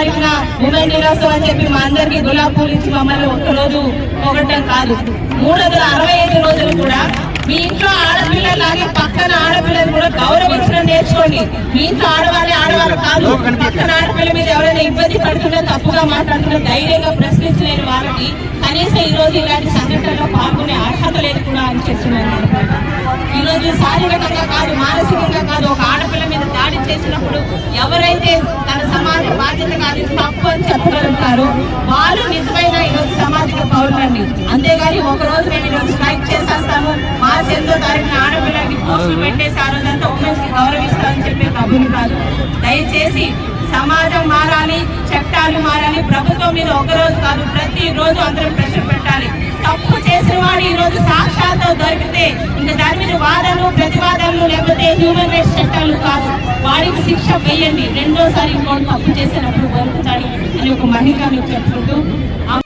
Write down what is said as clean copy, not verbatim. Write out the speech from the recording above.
తారీఖున ఉమెన్ దినోత్సవం అని చెప్పి మా అందరికి గులాబీ పూలు ఇచ్చి మమ్మల్ని ఒక్కరోజు పొగడటం కాదు, 365 రోజులు కూడా మీ ఇంట్లో ఆడపిల్లలాగే పక్కన ఆడపిల్లలు కూడా గౌరవించడం నేర్చుకోండి. మీ ఇంట్లో ఆడవాళ్ళు కాదు, పక్కన ఆడపిల్ల మీద ఎవరైనా ఇబ్బంది పడుతున్నా తప్పుగా మాట్లాడుతున్నా ధైర్యంగా ప్రశ్నించలేని వాళ్ళకి కనీసం ఈ రోజు ఇలాంటి సంఘటనలో పాల్గొనే అర్హత లేదు కూడా అని చెప్తున్నాను. ఈ రోజు శారీరకంగా కాదు, మానసికంగా కాదు, ఒక ఆడపిల్ల మీద దాడి చేసినప్పుడు ఎవరైతే తన సమాజ బాధ్యత కాదు తప్పు అని చెప్పగలుగుతారో వాళ్ళు నిజమైన ఈరోజు సామాజిక పౌరులండి. అంతేగాని ఒక రోజు మేము ఈరోజు స్ట్రైక్ చేసేస్తాము, మార్చి 8వ తారీఖున ఆడపిల్లకి పోస్టులు పెట్టేసి ఆ రోజంతా ఉమెన్స్ కి గౌరవిస్తామని చెప్పే కబుర్లు కాదు. దయచేసి సమాజం మారాలి, చట్టాలు మారాలి. ప్రభుత్వం మీద ఒక రోజు కాదు, ప్రతి రోజు అందరం ప్రెషర్ పెట్టాలి. తప్పు చేసిన వాడు ఈ రోజు సాక్షాత్తు దొరికితే ఇంకా దాని మీద వాదనలు ప్రతివాదనలు లేకపోతే హ్యూమన్ రైట్స్ చట్టాలు కాదు, వాడికి శిక్ష వేయండి. రెండోసారి ఇంకోటి తప్పు చేసినప్పుడు దొరుకుతాడు అని ఒక మహిళను చెప్పుకుంటూ ఆ